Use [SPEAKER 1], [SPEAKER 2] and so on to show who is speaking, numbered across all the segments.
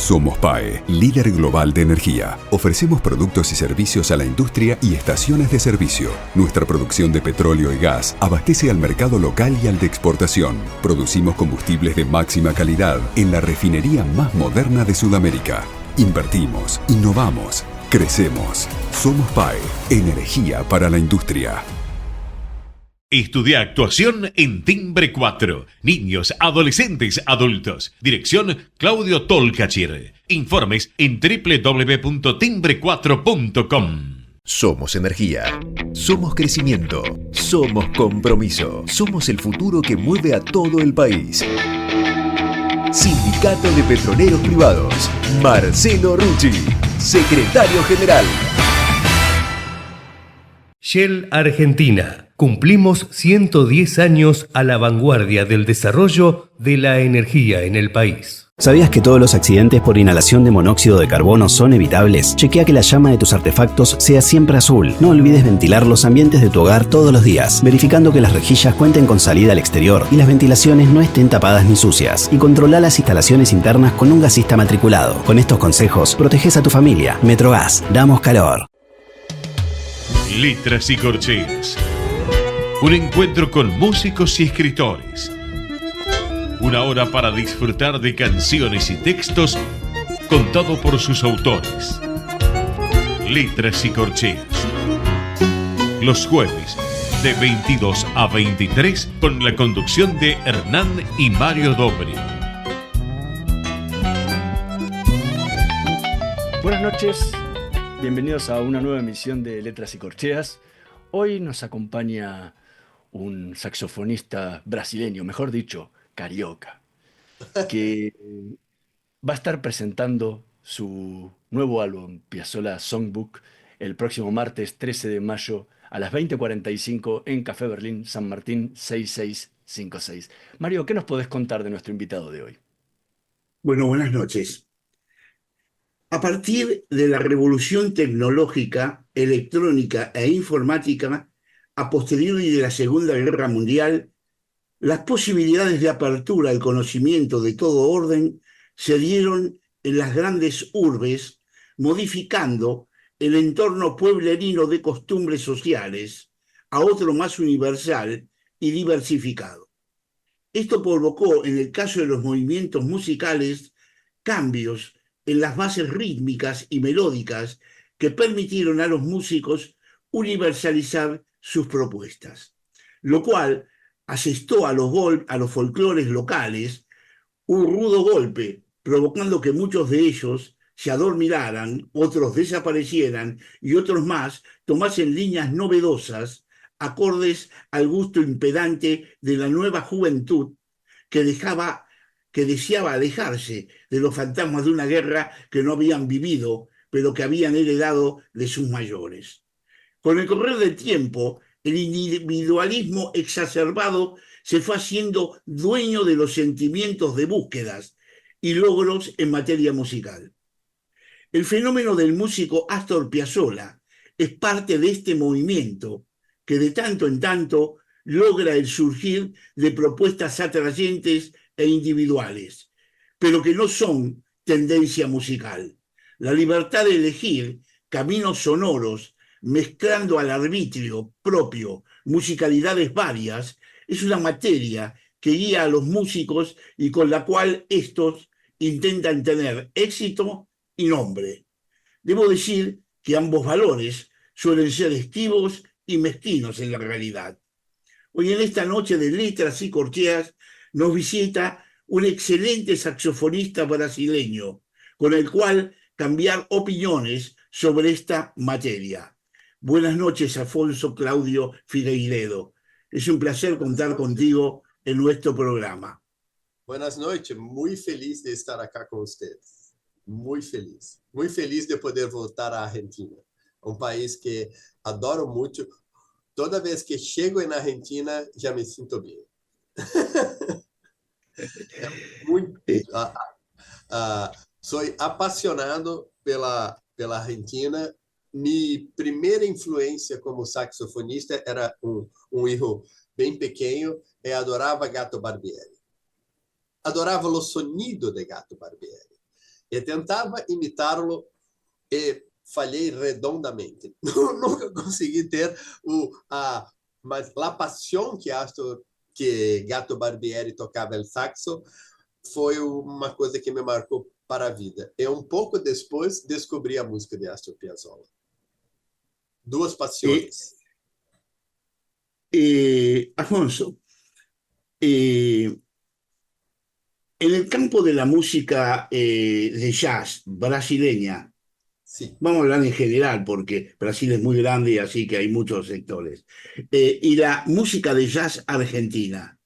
[SPEAKER 1] Somos PAE, líder global de energía. Ofrecemos productos y servicios a la industria y estaciones de servicio. Nuestra producción de petróleo y gas abastece al mercado local y al de exportación. Producimos combustibles de máxima calidad en la refinería más moderna de Sudamérica. Invertimos, innovamos, crecemos. Somos PAE, energía para la industria.
[SPEAKER 2] Estudia actuación en Timbre 4. Niños, adolescentes, adultos. Dirección Claudio Tolcachir. Informes en www.timbre4.com.
[SPEAKER 3] Somos energía. Somos crecimiento. Somos compromiso. Somos el futuro que mueve a todo el país. Sindicato de Petroleros Privados. Marcelo Rucci, secretario general.
[SPEAKER 4] Shell Argentina. Cumplimos 110 años a la vanguardia del desarrollo de la energía en el país.
[SPEAKER 5] ¿Sabías que todos los accidentes por inhalación de monóxido de carbono son evitables? Chequea que la llama de tus artefactos sea siempre azul. No olvides ventilar los ambientes de tu hogar todos los días, verificando que las rejillas cuenten con salida al exterior y las ventilaciones no estén tapadas ni sucias. Y controla las instalaciones internas con un gasista matriculado. Con estos consejos, proteges a tu familia. Metrogas, damos calor.
[SPEAKER 2] Letras y corcheas. Un encuentro con músicos y escritores. Una hora para disfrutar de canciones y textos contado por sus autores. Letras y corcheas. Los jueves de 22 a 23 con la conducción de Hernán y Mario Dobri.
[SPEAKER 6] Buenas noches, bienvenidos a una nueva emisión de Letras y Corcheas. Hoy nos acompaña un saxofonista brasileño, mejor dicho, carioca, que va a estar presentando su nuevo álbum, Piazzolla Songbook, el próximo martes 13 de mayo a las 20:45 en Café Berlín, San Martín 6656. Mario, ¿qué nos podés contar de nuestro invitado de hoy?
[SPEAKER 7] Bueno, buenas noches. A partir de la revolución tecnológica, electrónica e informática, a posteriori de la Segunda Guerra Mundial, las posibilidades de apertura al conocimiento de todo orden se dieron en las grandes urbes, modificando el entorno pueblerino de costumbres sociales a otro más universal y diversificado. Esto provocó, en el caso de los movimientos musicales, cambios en las bases rítmicas y melódicas que permitieron a los músicos universalizar sus propuestas, lo cual asestó a los folclores locales un rudo golpe, provocando que muchos de ellos se adormilaran, otros desaparecieran y otros más tomasen líneas novedosas, acordes al gusto impedante de la nueva juventud que deseaba alejarse de los fantasmas de una guerra que no habían vivido, pero que habían heredado de sus mayores. Con el correr del tiempo, el individualismo exacerbado se fue haciendo dueño de los sentimientos de búsquedas y logros en materia musical. El fenómeno del músico Astor Piazzolla es parte de este movimiento que de tanto en tanto logra el surgir de propuestas atrayentes e individuales, pero que no son tendencia musical. La libertad de elegir caminos sonoros mezclando al arbitrio propio musicalidades varias, es una materia que guía a los músicos y con la cual estos intentan tener éxito y nombre. Debo decir que ambos valores suelen ser esquivos y mezquinos en la realidad. Hoy en esta noche de Letras y Corcheas nos visita un excelente saxofonista brasileño, con el cual cambiar opiniones sobre esta materia. Buenas noches, Afonso Claudio Figueiredo. Es un placer contar contigo en nuestro programa.
[SPEAKER 8] Buenas noches, muy feliz de estar acá con ustedes. Muy feliz de poder voltar a Argentina, un país que adoro mucho. Toda vez que llego en Argentina ya me siento bien. Soy apasionado pela Argentina. Mi primeira influência como saxofonista era hijo bem pequeno e adorava Gato Barbieri. Adorava o sonido de Gato Barbieri. Eu tentava imitá-lo e falhei redondamente. Nunca consegui ter mas a paixão que Gato Barbieri tocava o saxo foi uma coisa que me marcou para a vida. E um pouco depois descobri a música de Astor Piazzolla. Duas paixões.
[SPEAKER 7] Afonso, en el campo de la música de jazz brasileña,
[SPEAKER 8] Sí.
[SPEAKER 7] vamos a hablar en general porque Brasil es muy grande y así que hay muchos sectores, y la música de jazz argentina,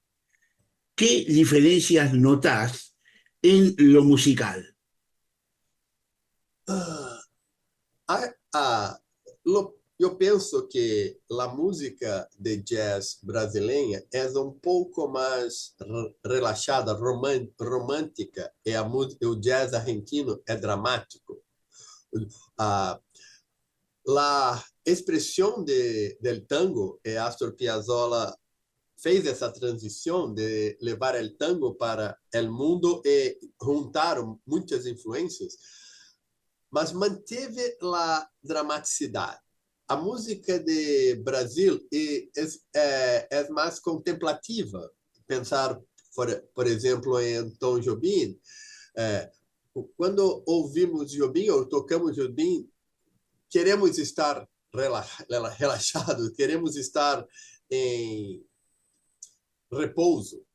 [SPEAKER 7] ¿qué diferencias notás en lo musical?
[SPEAKER 8] Eu penso que a música de jazz brasileira é um pouco mais relaxada, romântica, e o jazz argentino é dramático. A expressão del tango, e Astor Piazzolla fez essa transição de levar o tango para o mundo e juntaram muitas influências, mas manteve a dramaticidade. A música de Brasil é mais contemplativa. Pensar, por exemplo, em Tom Jobim. Quando ouvimos Jobim ou tocamos Jobim, queremos estar relaxados, queremos estar em repouso.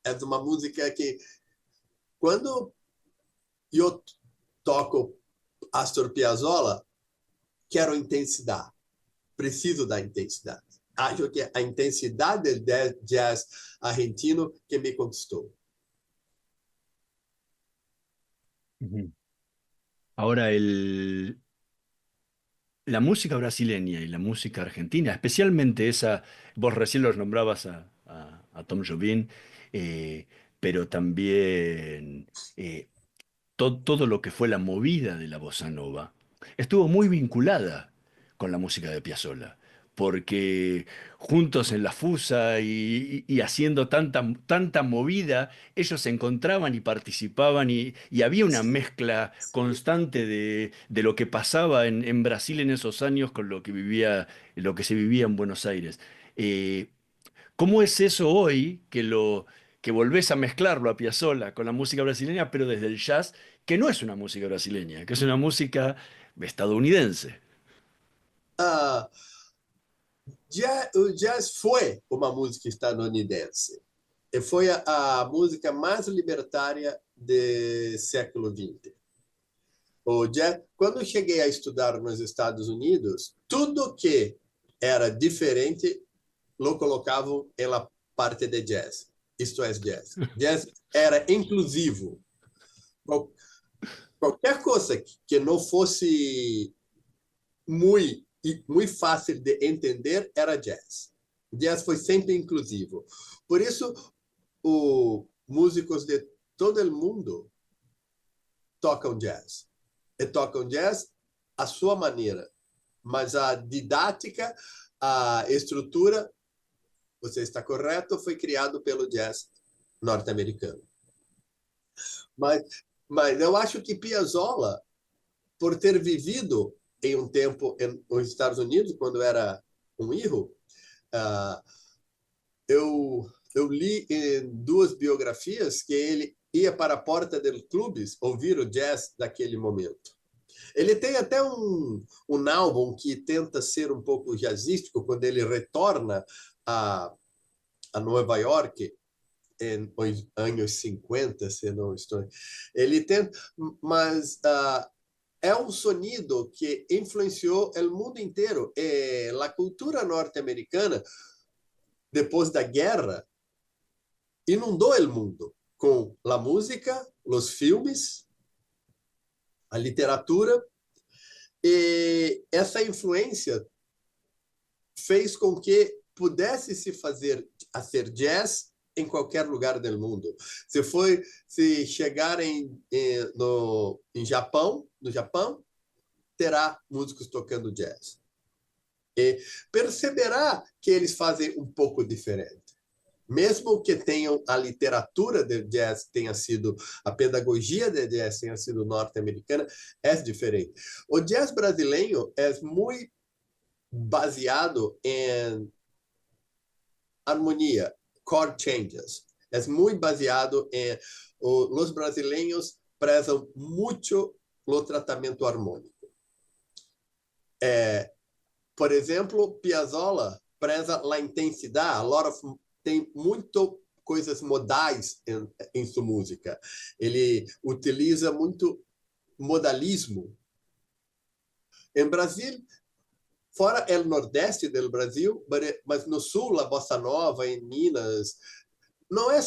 [SPEAKER 8] É uma música que, quando eu toco Astor Piazzolla, quero intensidade, preciso da intensidade. Acho que a intensidade do jazz argentino que me conquistou.
[SPEAKER 6] Ahora, la música brasileña y la música argentina, especialmente esa, vos recién los nombrabas a Tom Jobim, pero también todo lo que fue la movida de la bossa nova, estuvo muy vinculada con la música de Piazzolla, porque juntos en la fusa y haciendo tanta movida, ellos se encontraban y participaban y había una mezcla constante de lo que pasaba en Brasil en esos años con lo que se vivía en Buenos Aires. ¿Cómo es eso hoy que volvés a mezclarlo a Piazzolla con la música brasileña, pero desde el jazz, que no es una música brasileña, que es una música estadounidense?
[SPEAKER 8] O jazz foi uma música estadunidense. E foi a música mais libertária do século XX. O jazz, quando eu cheguei a estudar nos Estados Unidos, tudo que era diferente lo colocavam na parte de jazz. Isto é jazz. Jazz era inclusivo. Qualquer coisa que não fosse muito fácil de entender era jazz. Jazz foi sempre inclusivo. Por isso, os músicos de todo o mundo tocam jazz. E tocam jazz à sua maneira. Mas a didática, a estrutura, você está correto, foi criado pelo jazz norte-americano. Mas eu acho que Piazzolla, por ter vivido em um tempo nos Estados Unidos, quando era hijo, eu li em duas biografias que ele ia para a porta dos clubes ouvir o jazz daquele momento. Ele tem até um álbum que tenta ser um pouco jazzístico, quando ele retorna a Nova York, em anos 50, se não estou... Ele tenta, mas... é um sonido que influenciou o mundo inteiro. E a cultura norte-americana, depois da guerra, inundou o mundo com a música, os filmes, a literatura. E essa influência fez com que pudesse se fazer jazz em qualquer lugar do mundo. Se chegar no Japão, terá músicos tocando jazz. E perceberá que eles fazem um pouco diferente. mesmo que tenham a literatura do jazz tenha sido, a pedagogia do jazz tenha sido norte-americana, é diferente. O jazz brasileiro é muito baseado em harmonia, chord changes. É muito baseado em... Os brasileiros prezam muito o tratamento harmônico. Por exemplo, Piazzolla preza a intensidade, tem muito coisas modais em sua música. Ele utiliza muito modalismo. Em Brasil, fora o nordeste do Brasil, mas no sul, a bossa nova, em Minas, não é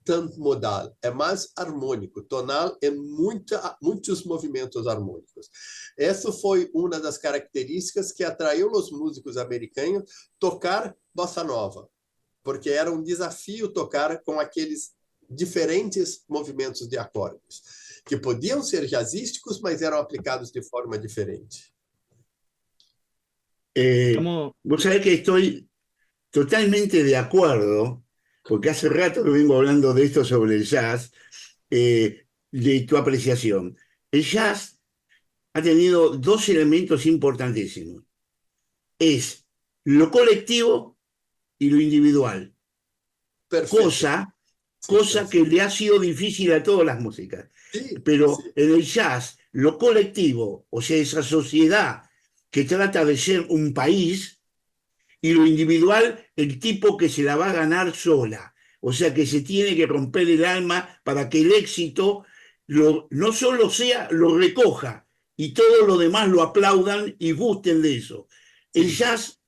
[SPEAKER 8] tanto modal, é mais harmônico, tonal em muitos movimentos harmônicos. Essa foi uma das características que atraiu os músicos americanos tocar bossa nova, porque era um desafio tocar com aqueles diferentes movimentos de acordes, que podiam ser jazzísticos, mas eram aplicados de forma diferente.
[SPEAKER 7] Vos sabés que estoy totalmente de acuerdo, porque hace rato que vengo hablando de esto sobre el jazz, de tu apreciación. El jazz ha tenido dos elementos importantísimos. Es lo colectivo y lo individual.
[SPEAKER 8] Perfecto.
[SPEAKER 7] Cosa que le ha sido difícil a todas las músicas.
[SPEAKER 8] Sí,
[SPEAKER 7] pero
[SPEAKER 8] sí.
[SPEAKER 7] En el jazz, lo colectivo, o sea, esa sociedad que trata de ser un país, y lo individual, el tipo que se la va a ganar sola. O sea, que se tiene que romper el alma para que el éxito no solo lo recoja, y todo lo demás lo aplaudan y gusten de eso. El jazz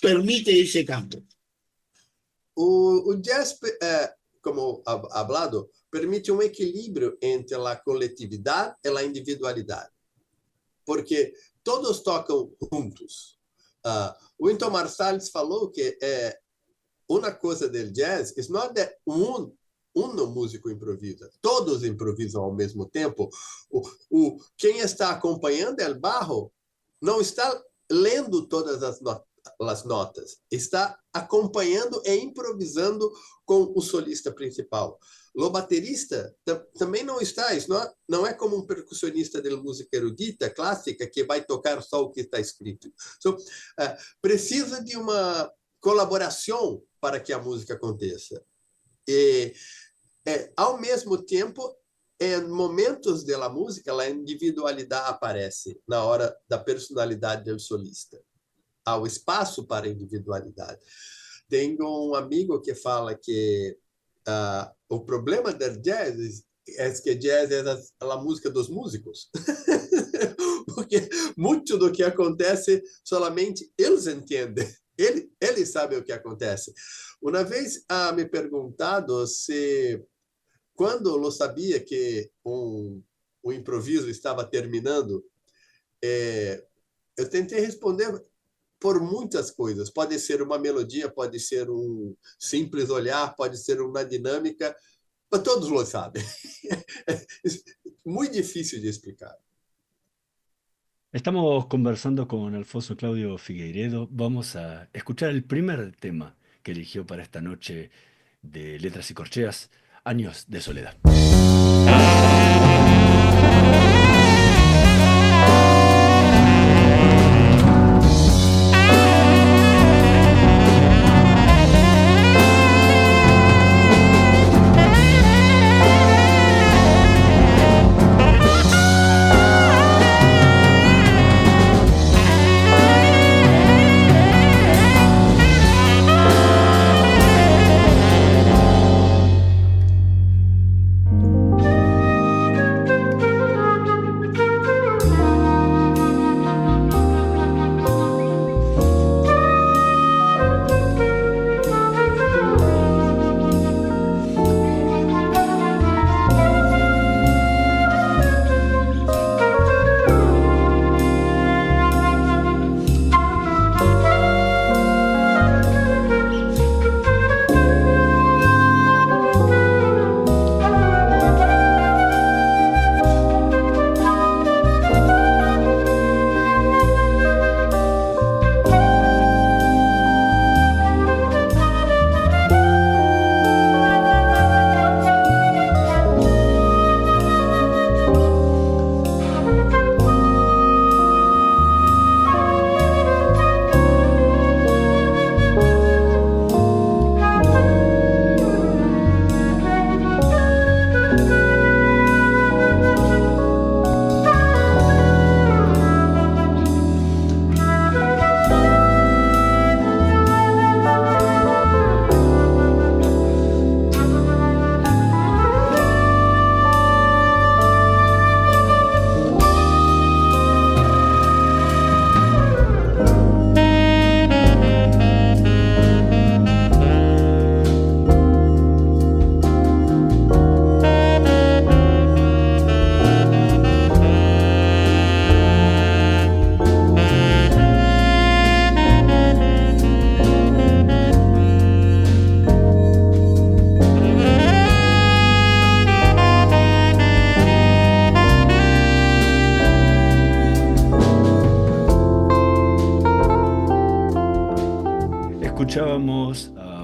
[SPEAKER 7] permite ese campo.
[SPEAKER 8] O jazz, como hablado, permite um equilíbrio entre a coletividade e a individualidade, porque todos tocam juntos. Wynton Marsalis falou que uma coisa do jazz não é de um músico improvisa, todos improvisam ao mesmo tempo. Quem está acompanhando o barro não está lendo todas as notas, está acompanhando e improvisando com o solista principal. O baterista também não está, isso não é como um percussionista de música erudita, clássica, que vai tocar só o que está escrito. Precisa de uma colaboração para que a música aconteça. E, ao mesmo tempo, em momentos da música, a individualidade aparece na hora da personalidade do solista. Há o espaço para a individualidade. Tenho um amigo que fala que o problema do jazz é que jazz é a música dos músicos. Porque muito do que acontece, solamente eles entendem. Eles sabem o que acontece. Uma vez me perguntado se, quando eu sabia que o improviso estava terminando, eu tentei responder por muitas coisas. Pode ser uma melodia, pode ser um simples olhar, pode ser uma dinâmica, mas todos lo sabem. É muito difícil de explicar.
[SPEAKER 6] Estamos conversando con Alfonso Claudio Figueiredo. Vamos a escuchar el primer tema que eligió para esta noche de Letras y Corcheas, Años de Soledad.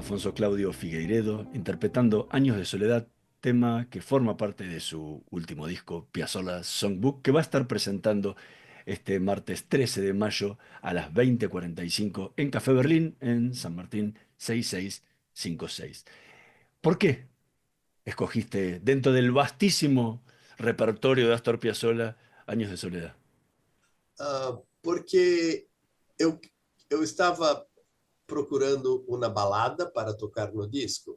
[SPEAKER 6] Afonso Claudio Figueiredo, interpretando Años de Soledad, tema que forma parte de su último disco, Piazzolla Songbook, que va a estar presentando este martes 13 de mayo a las 20:45 en Café Berlín, en San Martín 6656. ¿Por qué escogiste dentro del vastísimo repertorio de Astor Piazzolla Años de Soledad?
[SPEAKER 8] Porque eu estava procurando uma balada para tocar no disco.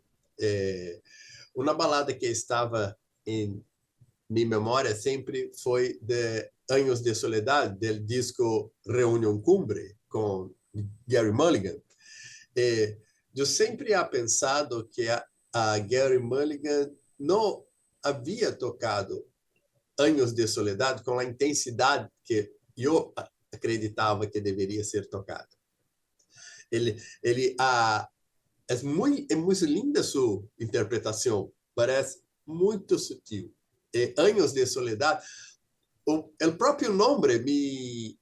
[SPEAKER 8] Uma balada que estava em minha memória sempre foi de Años de Soledad, do disco Reunião Cumbre, com Gary Mulligan. Eu sempre havia pensado que a Gary Mulligan não havia tocado Años de Soledad com a intensidade que eu acreditava que deveria ser tocada. É muito linda sua interpretação, parece muito sutil. Años de Soledad, o próprio nome me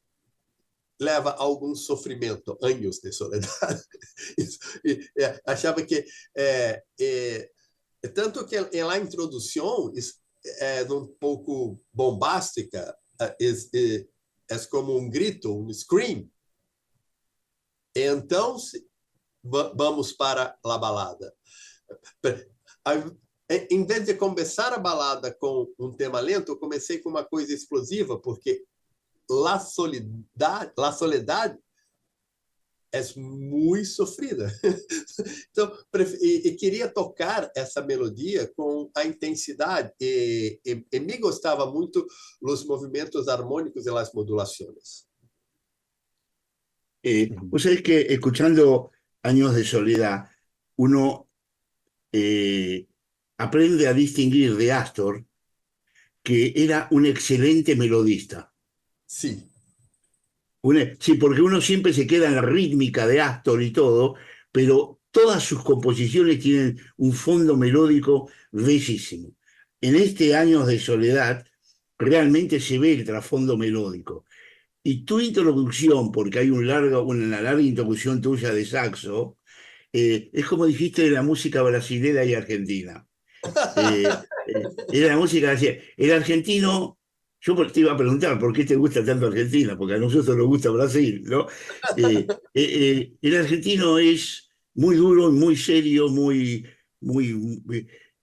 [SPEAKER 8] leva a algum sofrimento, Años de Soledad. Achava que tanto que na introdução é um pouco bombástica, é como um grito, um scream. Então, vamos para a balada. Em vez de começar a balada com um tema lento, eu comecei com uma coisa explosiva, porque La Soledad é muito sofrida. Então, queria tocar essa melodia com a intensidade. E me gostava muito os movimentos harmônicos e as modulações.
[SPEAKER 7] Vos sabés que escuchando Años de Soledad, uno aprende a distinguir de Astor que era un excelente melodista.
[SPEAKER 8] Sí.
[SPEAKER 7] Sí, porque uno siempre se queda en la rítmica de Astor y todo, pero todas sus composiciones tienen un fondo melódico bellísimo. En este Años de Soledad realmente se ve el trasfondo melódico. Y tu introducción, porque hay una larga introducción tuya de saxo, es como dijiste de la música brasilera y argentina. Era la música, el argentino, yo te iba a preguntar por qué te gusta tanto Argentina, porque a nosotros nos gusta Brasil, ¿no? El argentino es muy duro, muy serio,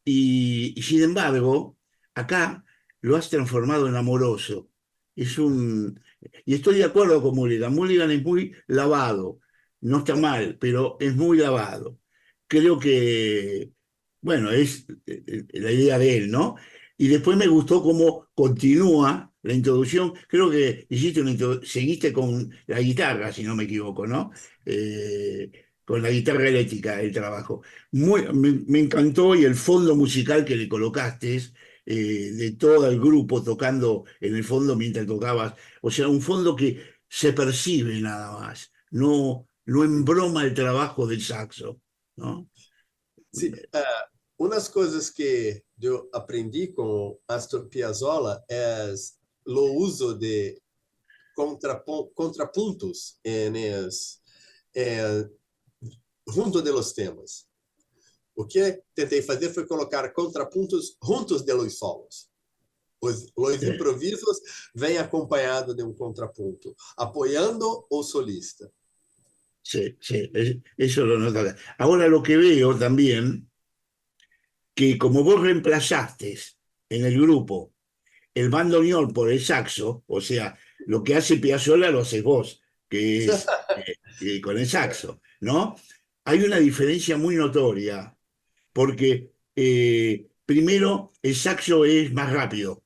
[SPEAKER 7] y sin embargo, acá lo has transformado en amoroso. Y estoy de acuerdo con Mulligan. Mulligan es muy lavado, no está mal, pero es muy lavado. Creo que, bueno, es la idea de él, ¿no? Y después me gustó cómo continúa la introducción. Creo que seguiste con la guitarra, si no me equivoco, ¿no? Con la guitarra eléctrica el trabajo. Me encantó, y el fondo musical que le colocaste de todo el grupo tocando en el fondo mientras tocabas. O sea, un fondo que se percibe nada más. No embroma el trabajo del saxo, ¿no?
[SPEAKER 8] Sí, unas cosas que yo aprendí con Astor Piazzolla es lo uso de contrapuntos junto de los temas. O que tentei fazer foi colocar contrapuntos juntos de los solos. Os improvisos vêm acompanhados de um contrapunto, apoiando o solista.
[SPEAKER 7] Sí, eso lo noto. Ahora lo que veo también, que como vos reemplazaste en el grupo el bandoneón por el saxo, o sea, lo que hace Piazzolla lo haces vos, que es con el saxo, ¿no? Hay una diferencia muy notoria, porque primero el saxo es más rápido,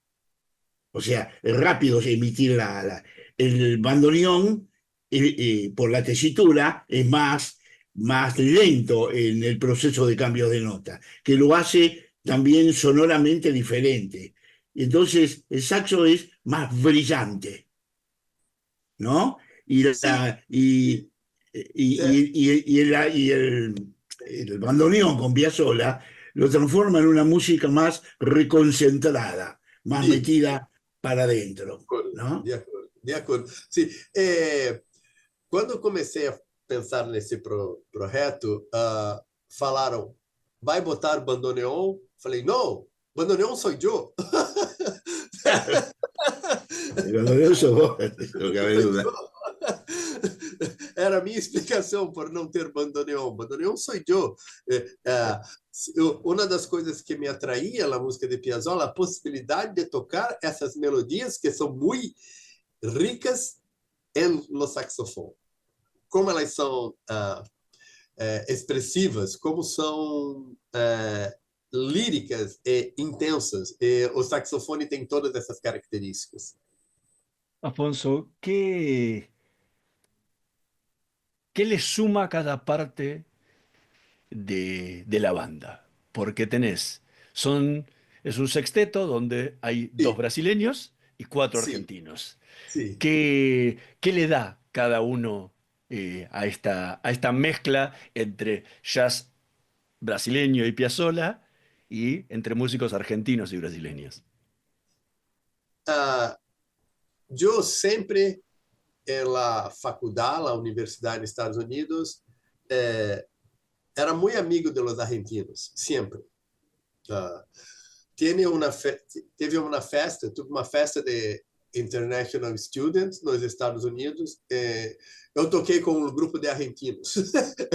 [SPEAKER 7] o sea, es rápido emitir el bandoneón por la tesitura es más lento en el proceso de cambio de nota, que lo hace también sonoramente diferente. Entonces el saxo es más brillante, ¿no? El bandoneón con Piazzolla lo transforma en una música más reconcentrada, más metida para adentro, ¿no?
[SPEAKER 8] De acordo. Sim. Quando comecei a pensar nesse projeto, falaram, vai botar bandoneon? Falei, não, bandoneon sou eu.
[SPEAKER 7] Bandoneón sos vos, no cabe duda.
[SPEAKER 8] Era a minha explicação por não ter bandoneon. Bandoneon sou eu. Uma das coisas que me atraía na música de Piazzolla, a possibilidade de tocar essas melodias que são muito ricas no saxofone. Como elas são expressivas, como são líricas e intensas. E o saxofone tem todas essas características.
[SPEAKER 6] Afonso, ¿qué le suma a cada parte de la banda? Porque es un sexteto donde hay
[SPEAKER 8] Sí.
[SPEAKER 6] 2 brasileños y 4
[SPEAKER 8] Sí.
[SPEAKER 6] argentinos.
[SPEAKER 8] Sí.
[SPEAKER 6] ¿Qué le da cada uno a esta mezcla entre jazz brasileño y Piazzolla y entre músicos argentinos y brasileños?
[SPEAKER 8] Eu sempre, na faculdade, na universidade nos Estados Unidos, era muito amigo dos argentinos, sempre. Teve uma festa de International Students nos Estados Unidos. Eu toquei com um grupo de argentinos.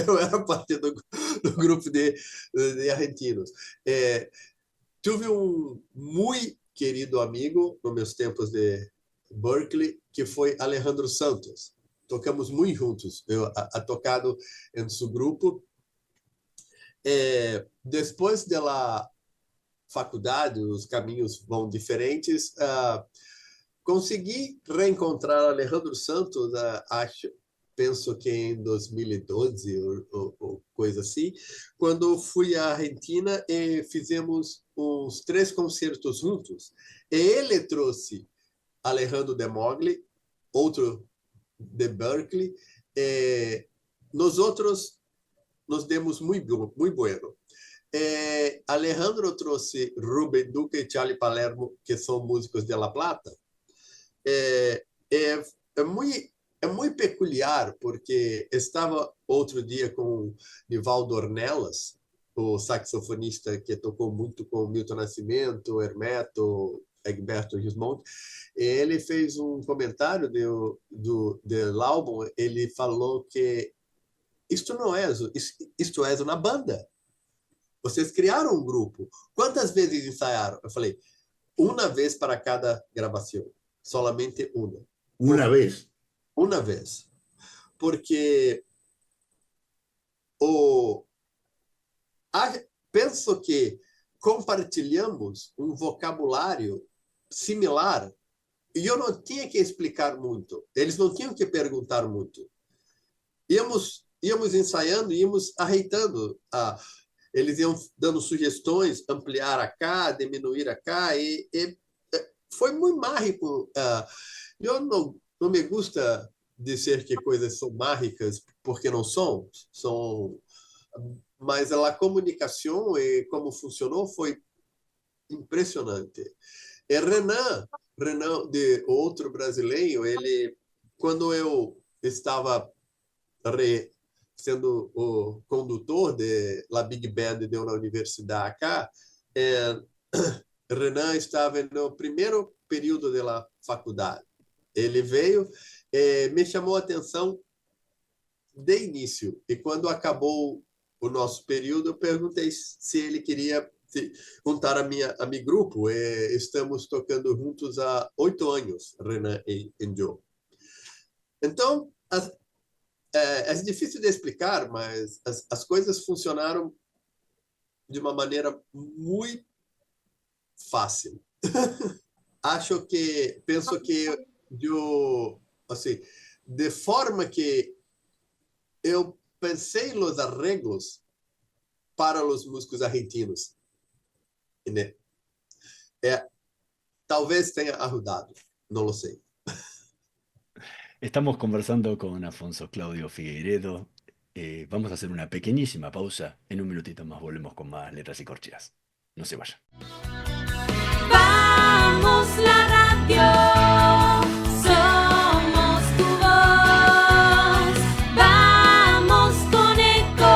[SPEAKER 8] Eu era parte do grupo de argentinos. Tive um muito querido amigo nos meus tempos de Berkeley, que foi Alejandro Santos. Tocamos muito juntos. Eu tocado em seu grupo. Depois da faculdade, os caminhos vão diferentes. Consegui reencontrar Alejandro Santos, penso que em 2012 ou coisa assim, quando fui à Argentina e fizemos uns 3 concertos juntos. E ele trouxe Alejandro de Mogli, outro de Berkeley. Nós outros nos demos muito bueno. Alejandro trouxe Rubén Duque e Charlie Palermo, que são músicos de La Plata. É muito peculiar, porque estava outro dia com Nivaldo Ornelas, o saxofonista que tocou muito com Milton Nascimento, Hermeto, Egberto Gismonti. Ele fez um comentário do álbum. Ele falou que isto é uma banda. Vocês criaram um grupo. Quantas vezes ensaiaram? Eu falei, uma vez para cada gravação. Solamente uma.
[SPEAKER 7] Una vez.
[SPEAKER 8] Uma vez. Porque penso que compartilhamos um vocabulário similar e eu não tinha que explicar muito. Eles não tinham que perguntar muito. Íamos ensaiando, íamos arreitando. Eles iam dando sugestões, ampliar acá, diminuir acá, e foi muito mágico. Eu não me gusta dizer que coisas são mágicas, porque não são. Mas a comunicação e como funcionou foi impressionante. E Renan, de outro brasileiro, ele, quando eu estava sendo o condutor da Big Band de uma universidade acá, Renan estava no primeiro período da faculdade. Ele veio e me chamou a atenção de início. E quando acabou o nosso período, eu perguntei se ele queria juntar a meu grupo. E estamos tocando juntos há 8 anos, Renan e Joe. Então, é difícil de explicar, mas as coisas funcionaram de uma maneira muito fácil. Penso que assim, de forma que eu pensei nos arreglos para os músicos argentinos, né? Talvez tenha ajudado, não sei.
[SPEAKER 6] Estamos conversando con Afonso Claudio Figueiredo. Vamos a hacer una pequeñísima pausa. En un minutito más volvemos con más letras y corcheas. No se vayan.
[SPEAKER 9] Vamos la radio, somos tu voz. Vamos con eco,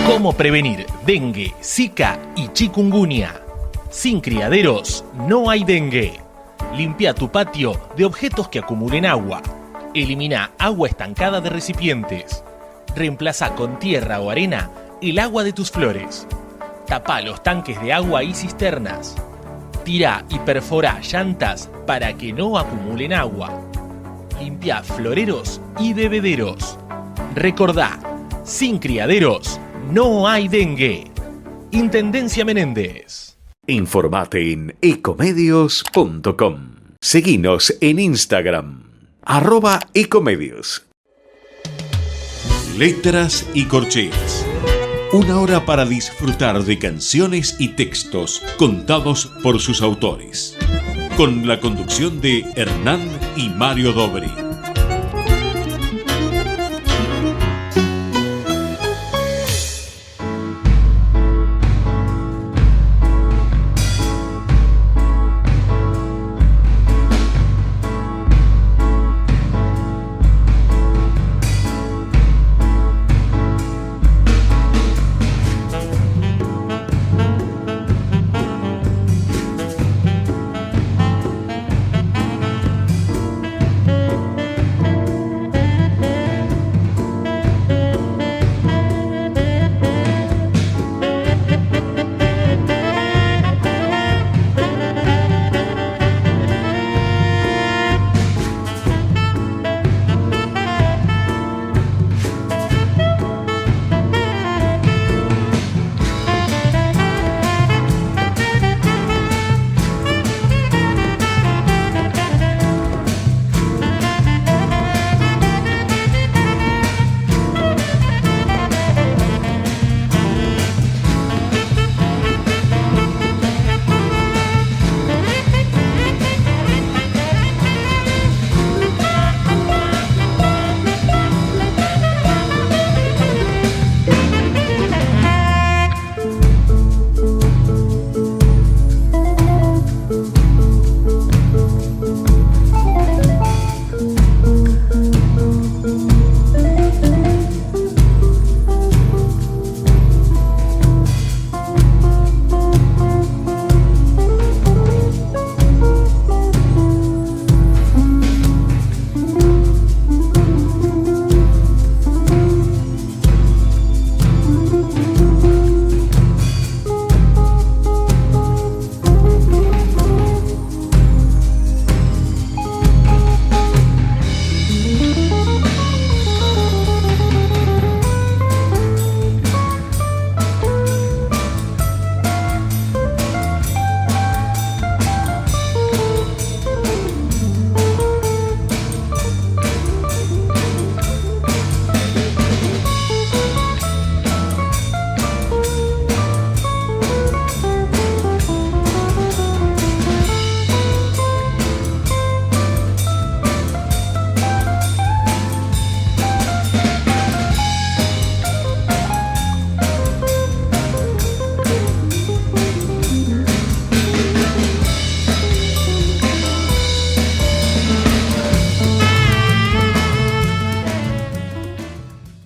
[SPEAKER 10] ¿Cómo prevenir dengue, zika y chikungunya? Sin criaderos no hay dengue. Limpia tu patio de objetos que acumulen agua. Elimina agua estancada de recipientes. Reemplaza con tierra o arena el agua de tus flores. Tapa los tanques de agua y cisternas. Tira y perfora llantas para que no acumulen agua. Limpia floreros y bebederos. Recordá, sin criaderos no hay dengue. Intendencia Menéndez.
[SPEAKER 11] Informate en ecomedios.com. Seguinos en Instagram, @ecomedios.
[SPEAKER 2] Letras y corcheas. Una hora para disfrutar de canciones y textos contados por sus autores. Con la conducción de Hernán y Mario Dobri.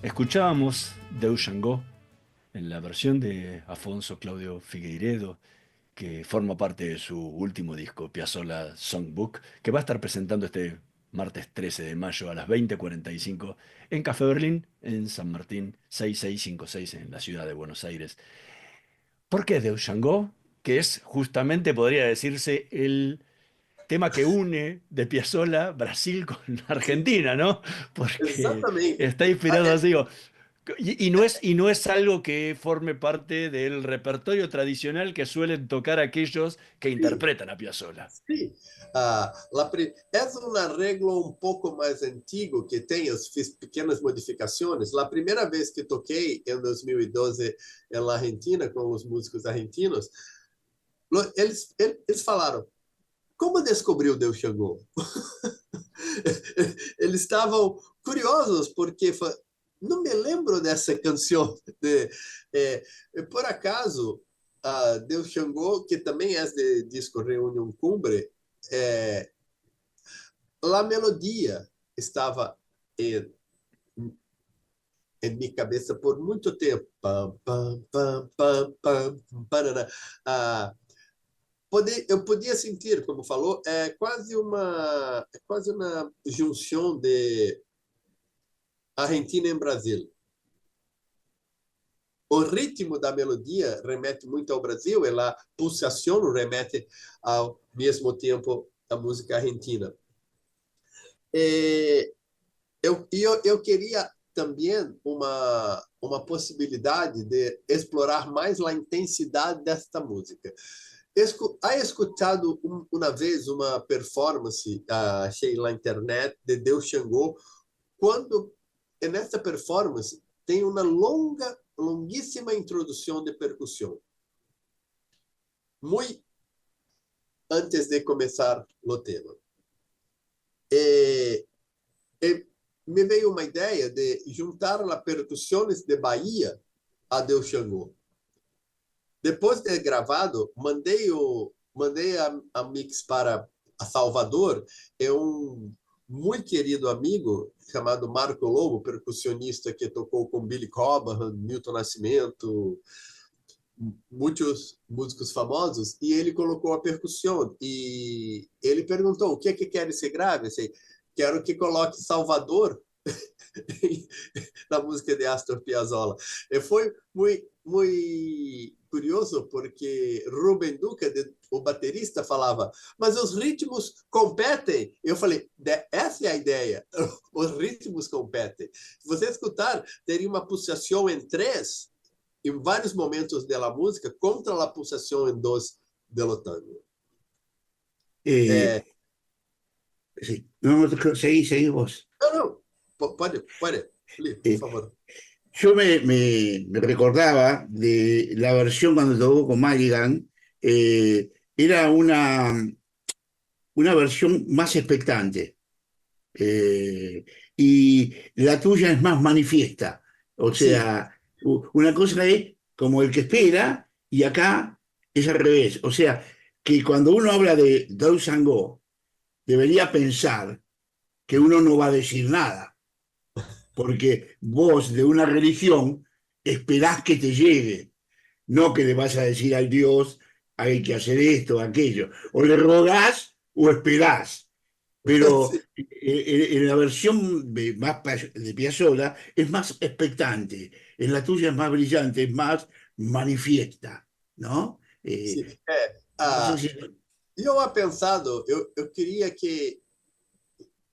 [SPEAKER 6] Escuchábamos Deus Xangô en la versión de Afonso Claudio Figueiredo, que forma parte de su último disco, Piazzolla Songbook, que va a estar presentando este martes 13 de mayo a las 20:45 en Café Berlín, en San Martín 6656, en la ciudad de Buenos Aires. ¿Por qué Deus Xangô? Que es justamente, podría decirse, el tema que une de Piazzolla Brasil con Argentina, ¿no? Porque
[SPEAKER 8] Exatamente.
[SPEAKER 6] está inspirado así. Y no es algo que forme parte del repertorio tradicional que suelen tocar aquellos que interpretan a Piazzolla.
[SPEAKER 8] Sí. Es un arreglo un poco más antiguo que tem, eu fiz pequenas modificações. La primeira vez que toquei em 2012 na Argentina com os músicos argentinos, eles falaram: como descobriu Deus Xangô? Eles estavam curiosos porque não me lembro dessa canção. Por acaso, Deus Xangô, que também é de disco Reunião Cumbre, a melodia estava em minha cabeça por muito tempo. Pam, pam, pam, pam, pam, parará. Eu podia sentir, como falou, é quase uma junção de Argentina e Brasil. O ritmo da melodia remete muito ao Brasil, e a pulsação remete ao mesmo tempo à música argentina. Eu queria também uma possibilidade de explorar mais a intensidade desta música. Ha escutado uma vez uma performance, achei na internet, de Deus Xangô, quando nessa performance tem uma longuíssima introdução de percussão. Muito antes de começar o tema. Me veio uma ideia de juntar as percussões de Bahia a Deus Xangô. Depois de gravado, mandei a mix para Salvador, muito querido amigo chamado Marco Lobo, percussionista que tocou com Billy Cobham, Milton Nascimento, muitos músicos famosos, e ele colocou a percussão. E ele perguntou: o que é que quer que grave? Assim, quero que coloque Salvador na música de Astor Piazzolla. E foi muito curioso, porque Rubem Duca, o baterista, falava: mas os ritmos competem. Eu falei: essa é a ideia, os ritmos competem. Se você escutar, teria uma pulsação em 3, em vários momentos da música, contra a pulsação em 2 do tango.
[SPEAKER 7] Sí. No, seguí vos.
[SPEAKER 8] No, puede, por favor.
[SPEAKER 7] Yo me recordaba de la versión cuando tocó con Madigan, era una versión más expectante, y la tuya es más manifiesta. O sea, una cosa es como el que espera, y acá es al revés. O sea, que cuando uno habla de Deus Xangô, debería pensar que uno no va a decir nada, porque vos de una religión esperás que te llegue, no que le vas a decir al Dios: hay que hacer esto, aquello. O le rogás o esperás. Pero en la versión de Piazzolla es más expectante, en la tuya es más brillante, es más manifiesta, ¿no?
[SPEAKER 8] Eu havia pensado, eu queria que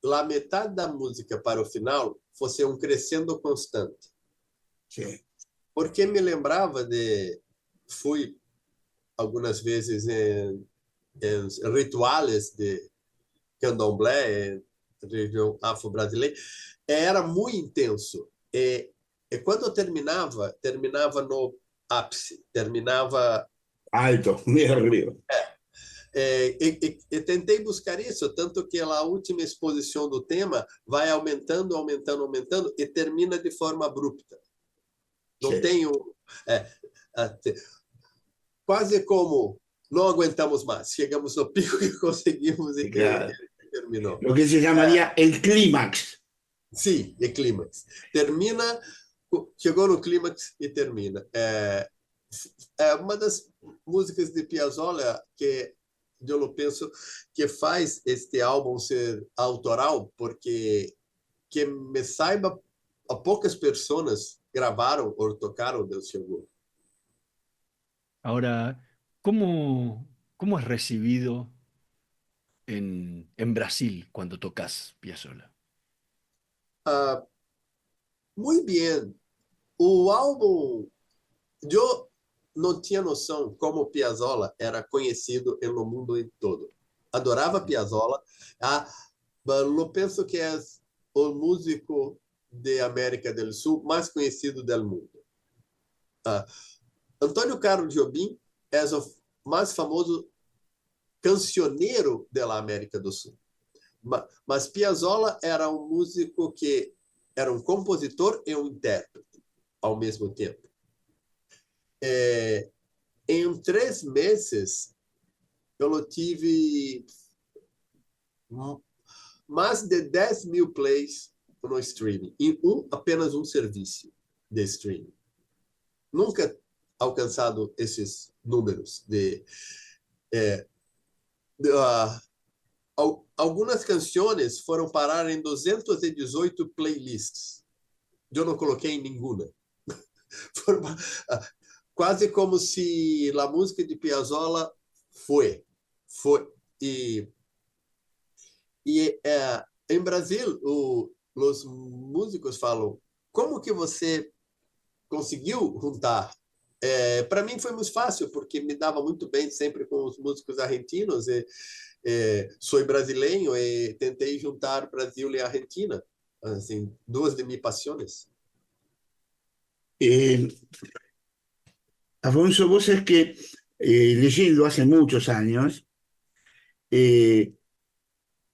[SPEAKER 8] a metade da música para o final fosse crescendo constante.
[SPEAKER 7] Sim.
[SPEAKER 8] Porque me lembrava fui algumas vezes em rituais de candomblé, região afro-brasileira, era muito intenso. E quando terminava no ápice, terminava
[SPEAKER 7] alto, meio arriba.
[SPEAKER 8] E tentei buscar isso, tanto que a última exposição do tema vai aumentando e termina de forma abrupta. Não tenho... quase como não aguentamos mais. Chegamos no pico que conseguimos e que terminou.
[SPEAKER 7] O que se chamaria el clímax.
[SPEAKER 8] Sim, o clímax. Termina, chegou no clímax e termina. É uma das músicas de Piazzolla que eu penso que faz este álbum ser autoral, porque que me saiba, poucas pessoas gravaram ou tocaram Deus Xangô.
[SPEAKER 6] Ahora, ¿cómo es recibido en Brasil cuando tocas Piazzolla?
[SPEAKER 8] Muy bien. O álbum, eu não tinha noção como Piazzolla era conhecido no mundo todo. Adorava Piazzolla. Eu penso que é o músico de América do Sul mais conhecido do mundo. Antônio Carlos Jobim é o mais famoso cancioneiro da América do Sul. Mas Piazzolla era músico que era compositor e intérprete ao mesmo tempo. Em 3 meses, eu tive mais de 10 mil plays no streaming, em apenas um serviço. de streaming. Nunca alcançado esses números algumas canções foram parar em 218 playlists. Eu não coloquei em nenhuma. Quase como se a música de Piazzolla foi. E em Brasil, os músicos falam, como que você conseguiu juntar? Para mim foi muito fácil, porque me dava muito bem sempre com os músicos argentinos. Sou brasileiro e tentei juntar Brasil e Argentina, assim, duas de minhas paixões.
[SPEAKER 7] Afonso, vos es que leyendo hace muchos años,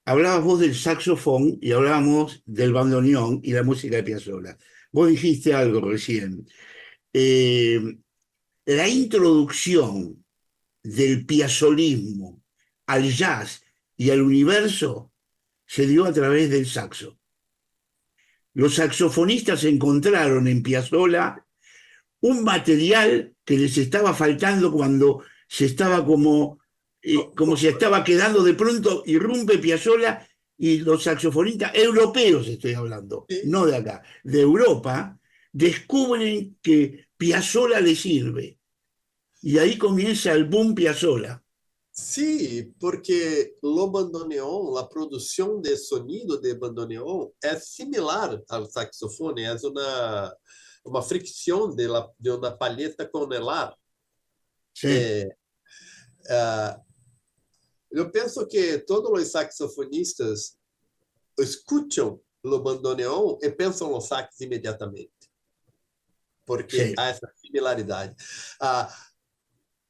[SPEAKER 7] hablabas vos del saxofón y hablábamos del bandoneón y la música de Piazzolla. Vos dijiste algo recién. La introducción del piazzolismo al jazz y al universo se dio a través del saxo. Los saxofonistas encontraron en Piazzolla un material que les estaba faltando cuando se estaba como se estaba quedando. De pronto irrumpe Piazzolla y los saxofonistas europeos, estoy hablando, no de acá, de Europa, descubren que Piazzolla les sirve. Y ahí comienza el boom Piazzolla.
[SPEAKER 8] Sí, porque o bandoneón, a produção de sonido de bandoneón é similar ao saxofone, é uma fricção de uma palheta com el ar. Eu penso que todos os saxofonistas escutam o bandoneón e pensam no sax imediatamente, porque há essa similaridade.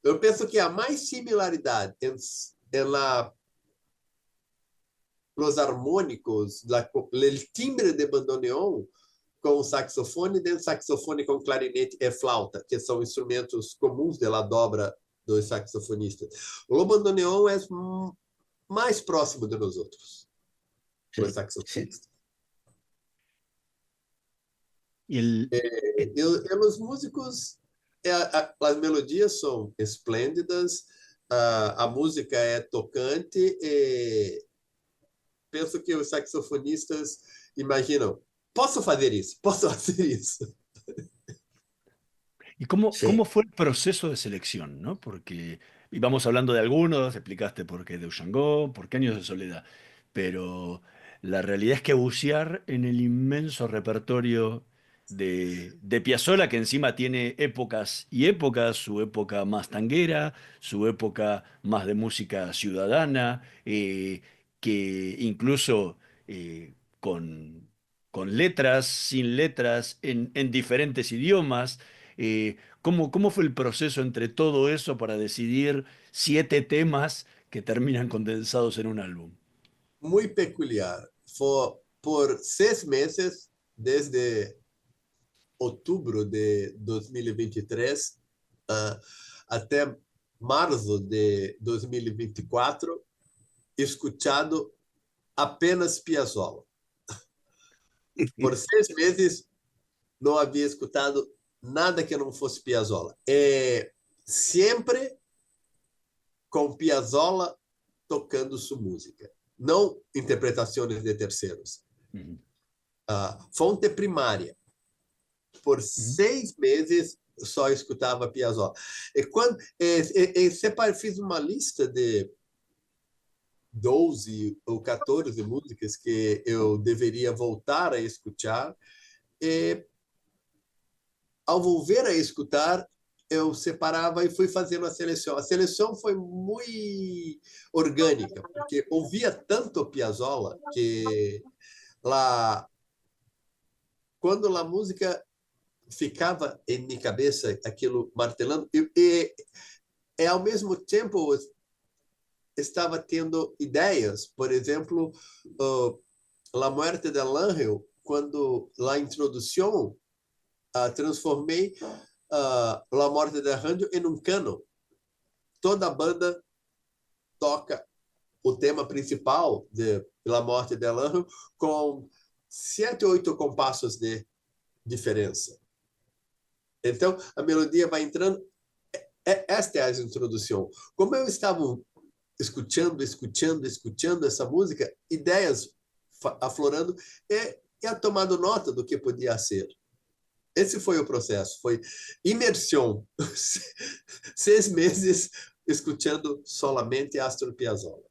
[SPEAKER 8] Eu penso que há mais similaridade nos harmônicos, o timbre de bandoneón com o saxofone, do saxofone com clarinete e flauta, que são instrumentos comuns da dobra dos saxofonistas. O bandoneón é mais próximo de nós outros, os saxofonistas.
[SPEAKER 6] E
[SPEAKER 8] os músicos, as melodias são esplêndidas, a música é tocante, e penso que os saxofonistas imaginam, posso fazer isso, posso fazer isso.
[SPEAKER 6] ¿Y cómo fue el proceso de selección, ¿no? Porque íbamos hablando de algunos, explicaste por qué de Django, por qué Años de Soledad, pero la realidad es que bucear en el inmenso repertorio de Piazzolla, que encima tiene épocas y épocas, su época más tanguera, su época más de música ciudadana, que incluso con letras, sin letras, en diferentes idiomas. ¿Cómo fue el proceso entre todo eso para decidir 7 temas que terminan condensados en un álbum?
[SPEAKER 8] Muy peculiar. Fue por 6 meses, desde outubro de 2023 até março de 2024, escutado apenas Piazzolla. Por 6 meses, não havia escutado nada que não fosse Piazzolla. Sempre com Piazzolla tocando sua música, não interpretações de terceiros. Fonte primária. Por 6 meses, só escutava Piazzolla. Fiz uma lista de 12 ou 14 músicas que eu deveria voltar a escutar, e ao volver a escutar, eu separava e fui fazendo a seleção. A seleção foi muito orgânica, porque ouvia tanto Piazzolla que quando a música ficava em minha cabeça, aquilo martelando, e ao mesmo tempo estava tendo ideias. Por exemplo, La Muerte del Ángel, quando a introdução transformei La Morte del Ángel em um cano. Toda a banda toca o tema principal de La Morte del Ángel com 7 ou 8 compassos de diferença. Então, a melodia vai entrando. Esta é a introdução. Como eu estava escutando essa música, ideias aflorando e tomando nota do que podia ser. Esse foi o processo, foi imersão. 6 meses escutando solamente Astor Piazzolla.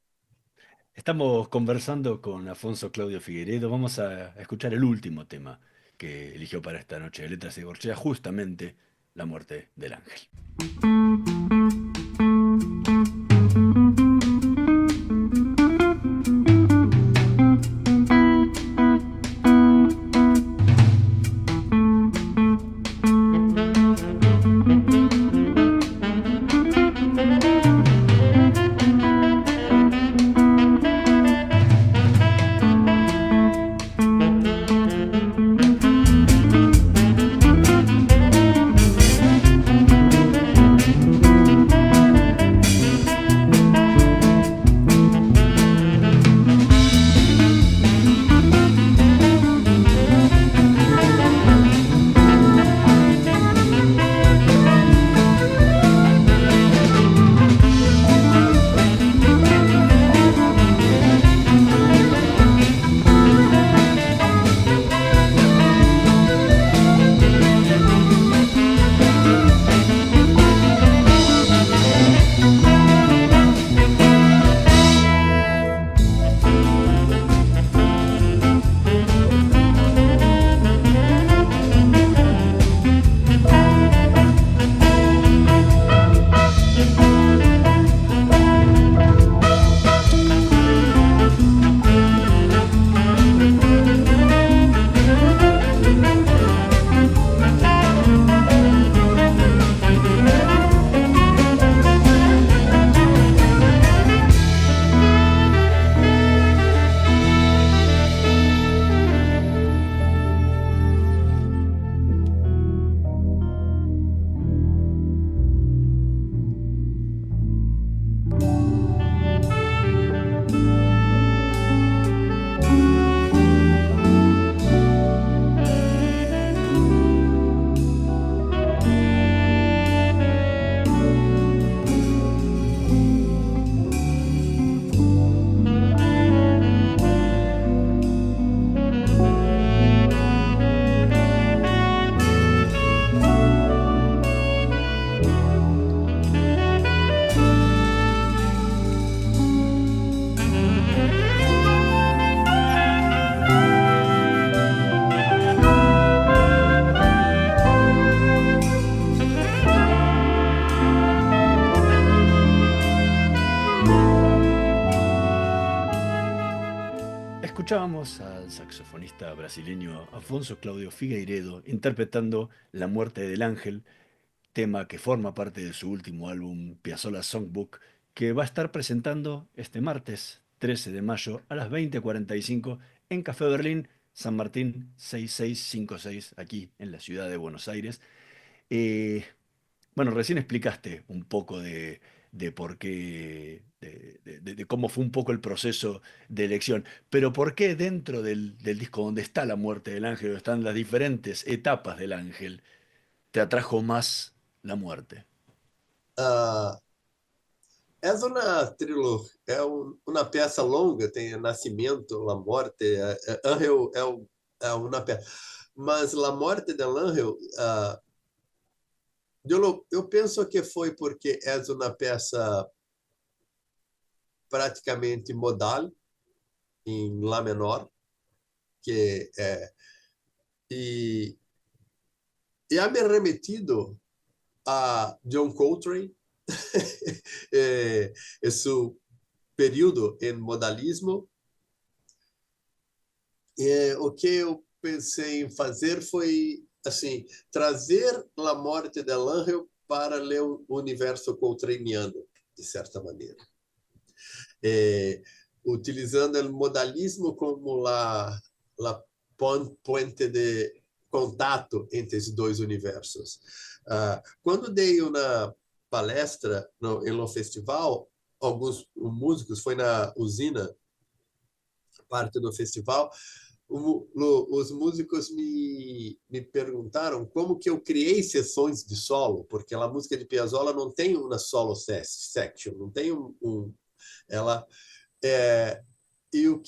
[SPEAKER 6] Estamos conversando con Afonso Claudio Figueiredo. Vamos a escuchar el último tema que eligió para esta noche de Letras y Corcheas, justamente La muerte del ángel. Escuchábamos al saxofonista brasileño Afonso Claudio Figueiredo interpretando La muerte del ángel, tema que forma parte de su último álbum Piazzolla Songbook, que va a estar presentando este martes 13 de mayo a las 20:45 en Café Berlín, San Martín 6656, aquí en la ciudad de Buenos Aires. Bueno, recién explicaste un poco de por qué, de cómo fue un poco el proceso de elección, pero ¿por qué dentro del disco donde está La muerte del ángel, donde están las diferentes etapas del ángel, te atrajo más la muerte?
[SPEAKER 8] É uma trilogia, uma peça longa, tem Nascimento, La Morte, Ángel é uma peça, mas La Morte del Ángel, eu penso que foi porque é uma peça praticamente modal, em Lá menor, e ha me remetido a John Coltrane, seu período em modalismo. O que eu pensei em fazer foi assim, trazer La Morte del Ángel para ler o universo coltraniano, de certa maneira. Utilizando o modalismo como la ponte de contato entre os dois universos. Quando dei uma palestra no festival, alguns músicos, foi na usina, parte do festival, os músicos me perguntaram como que eu criei sessões de solo, porque a música de Piazzolla não tem uma solo section, não tem ela e o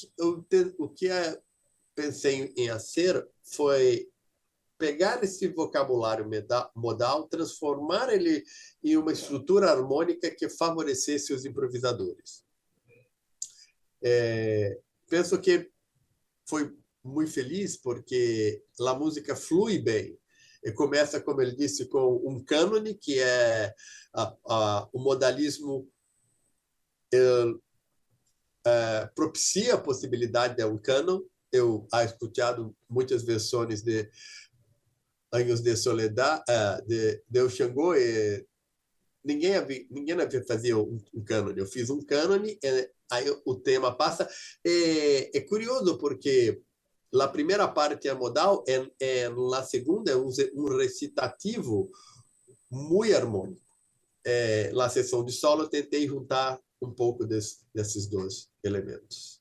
[SPEAKER 8] que pensei em fazer foi pegar esse vocabulário modal, transformar ele em uma estrutura harmônica que favorecesse os improvisadores. Penso que foi muito feliz porque a música flui bem. E começa, como ele disse, com um cânone, que é o modalismo propicia a possibilidade de um cânon. Eu he escutado muitas versões de Anos de Soledad, de Xangô, e ninguém havia fazia um cânone. Eu fiz um cânone, aí o tema passa. É curioso porque a primeira parte é modal, a segunda é um recitativo muito harmônico. Na sessão de solo, eu tentei juntar um pouco desses dois elementos.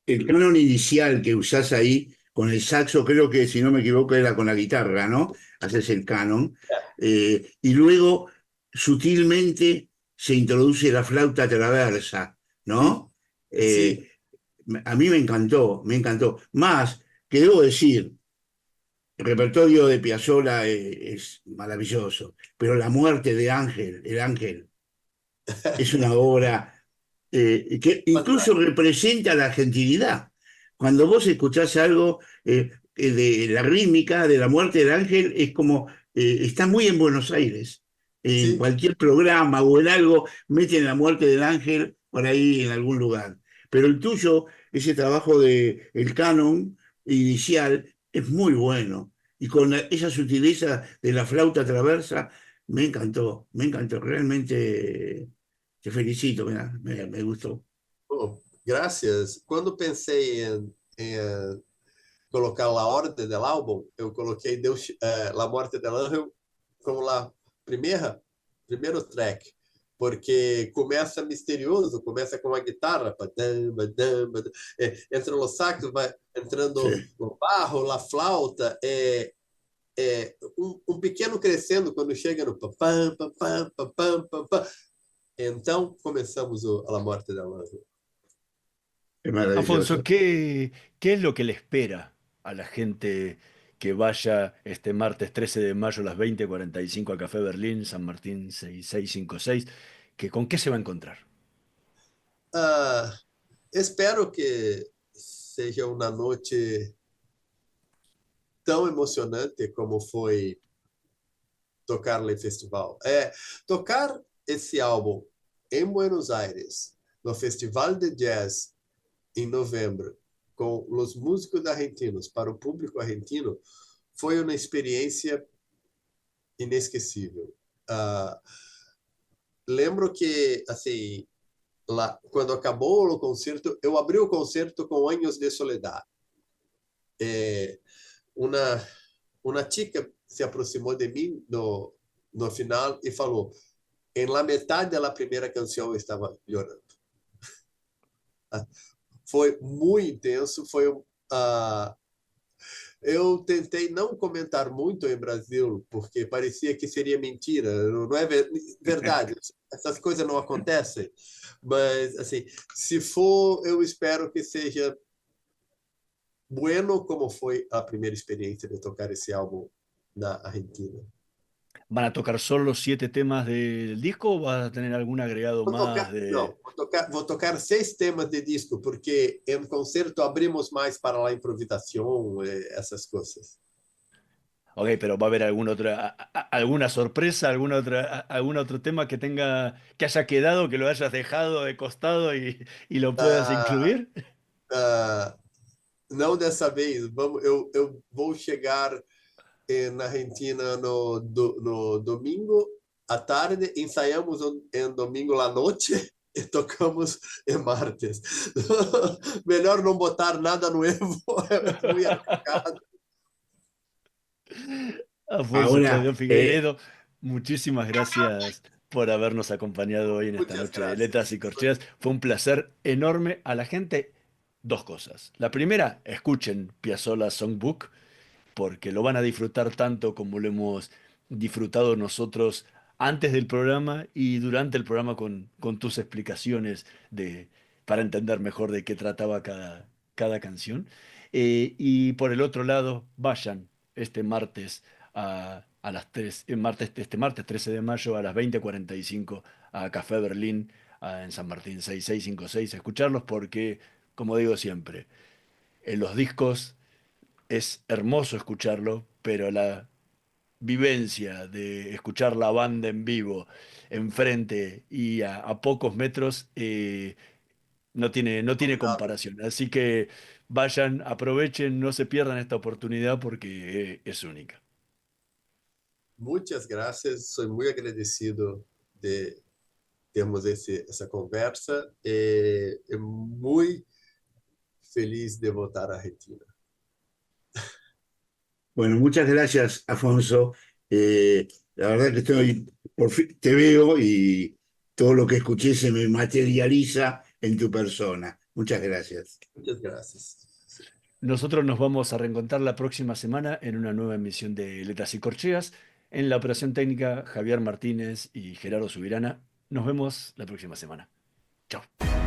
[SPEAKER 7] El canon inicial que usás ahí con el saxo, creo que si no me equivoco era con la guitarra, ¿no? Haces el canon. Y luego sutilmente se introduce la flauta traversa, ¿no?
[SPEAKER 8] Sí.
[SPEAKER 7] A mí me encantó, me encantó. Más, que debo decir, el repertorio de Piazzolla es maravilloso, pero La muerte de Ángel, el ángel, es una obra que incluso representa la argentinidad. Cuando vos escuchás algo de la rítmica de La muerte del ángel, es como, está muy en Buenos Aires. En cualquier programa o en algo, meten La muerte del ángel por ahí en algún lugar. Pero el tuyo, ese trabajo de el canon inicial, es muy bueno. Y con esa sutileza de la flauta traversa, me encantó, realmente te felicito, me gustó.
[SPEAKER 8] Oh, gracias. Quando pensei em colocar a ordem do álbum, eu coloquei Deus, La Morte del Ángel como a primeiro track, porque começa misterioso, começa com a guitarra, entra no sax, vai entrando no barro, a flauta, um pequeno crescendo quando chega no pam, pam, pam, pam, pam, pam, pam. Então começamos a La Morte del Ángel.
[SPEAKER 6] Afonso, ¿qué es lo que le espera a la gente que vaya este martes 13 de mayo a las 20:45 a Café Berlín, San Martín 6656? ¿Con qué se va a encontrar?
[SPEAKER 8] Espero que seja uma noite tão emocionante como foi tocar no festival. Tocar esse álbum em Buenos Aires, no Festival de Jazz, em novembro, com os músicos argentinos, para o público argentino, foi uma experiência inesquecível. Lembro que, assim, quando acabou o concerto, eu abri o concerto com Anos de Soledad. Uma chica se aproximou de mim no final e falou: em la metade da primeira canção eu estava chorando. Foi muito intenso. Eu tentei não comentar muito em Brasil, porque parecia que seria mentira. Não é verdade. Essas coisas não acontecem. Mas, assim, se for, eu espero que seja bueno como foi a primeira experiência de tocar esse álbum na Argentina.
[SPEAKER 6] ¿Van a tocar solo 7 temas del disco o vas a tener algún agregado más?
[SPEAKER 8] Não, vou tocar 6 temas de disco, porque em concerto abrimos mais para a improvisação, essas coisas.
[SPEAKER 6] Ok, pero ¿va a haber alguna sorpresa, algún otro tema que haya quedado, que lo hayas dejado de costado y lo puedas incluir?
[SPEAKER 8] Não dessa vez. Eu vou chegar na Argentina no domingo à tarde, ensaiamos em domingo à noite e tocamos em martes. Melhor não botar nada novo, é muito arriscado.
[SPEAKER 6] Afonso Claudio Figueiredo, muchísimas gracias por habernos acompañado hoy en esta noche de Letras y Corcheas. Fue un placer enorme. A la gente, dos cosas. La primera, escuchen Piazzolla Songbook, porque lo van a disfrutar tanto como lo hemos disfrutado nosotros antes del programa y durante el programa con tus explicaciones para entender mejor de qué trataba cada canción. Y por el otro lado, vayan este martes a las 3, este martes 13 de mayo a las 20:45 a Café Berlín en San Martín 6656, a escucharlos porque, como digo siempre, en los discos es hermoso escucharlo, pero la vivencia de escuchar la banda en vivo enfrente y a pocos metros no tiene comparación. Así que vayan, aprovechen, no se pierdan esta oportunidad porque es única.
[SPEAKER 8] Muchas gracias, soy muy agradecido de termos essa conversa e muy feliz de voltar a Argentina.
[SPEAKER 7] Bueno, muchas gracias, Afonso. La verdad que por fin te veo y todo lo que escuché se me materializa en tu persona. Muchas gracias.
[SPEAKER 8] Muchas gracias.
[SPEAKER 6] Nosotros nos vamos a reencontrar la próxima semana en una nueva emisión de Letras y Corcheas. En la operación técnica, Javier Martínez y Gerardo Subirana. Nos vemos la próxima semana. Chao.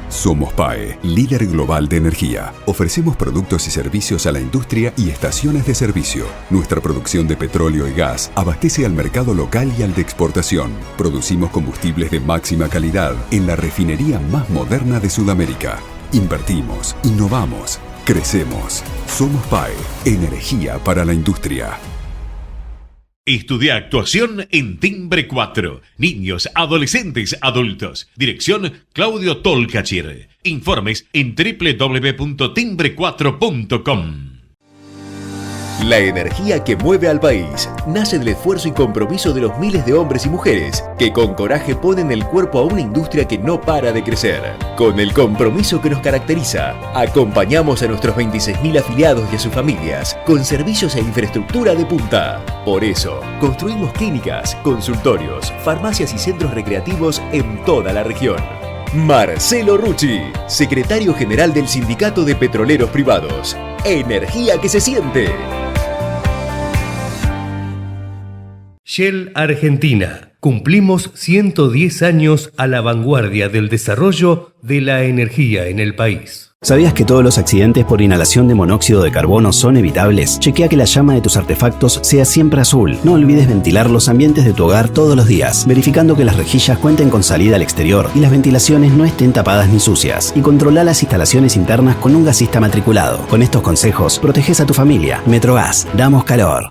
[SPEAKER 1] Somos PAE, líder global de energía. Ofrecemos productos y servicios a la industria y estaciones de servicio. Nuestra producción de petróleo y gas abastece al mercado local y al de exportación. Producimos combustibles de máxima calidad en la refinería más moderna de Sudamérica. Invertimos, innovamos, crecemos. Somos PAE, energía para la industria.
[SPEAKER 2] Estudia actuación en Timbre 4. Niños, adolescentes, adultos. Dirección Claudio Tolcachir. Informes en www.timbre4.com.
[SPEAKER 3] La energía que mueve al país nace del esfuerzo y compromiso de los miles de hombres y mujeres que con coraje ponen el cuerpo a una industria que no para de crecer. Con el compromiso que nos caracteriza, acompañamos a nuestros 26.000 afiliados y a sus familias con servicios e infraestructura de punta. Por eso, construimos clínicas, consultorios, farmacias y centros recreativos en toda la región. Marcelo Rucci, secretario general del Sindicato de Petroleros Privados. Energía que se siente.
[SPEAKER 4] Shell Argentina. Cumplimos 110 años a la vanguardia del desarrollo de la energía en el país.
[SPEAKER 5] ¿Sabías que todos los accidentes por inhalación de monóxido de carbono son evitables? Chequea que la llama de tus artefactos sea siempre azul. No olvides ventilar los ambientes de tu hogar todos los días, verificando que las rejillas cuenten con salida al exterior y las ventilaciones no estén tapadas ni sucias. Y controla las instalaciones internas con un gasista matriculado. Con estos consejos, proteges a tu familia. Metrogas, damos calor.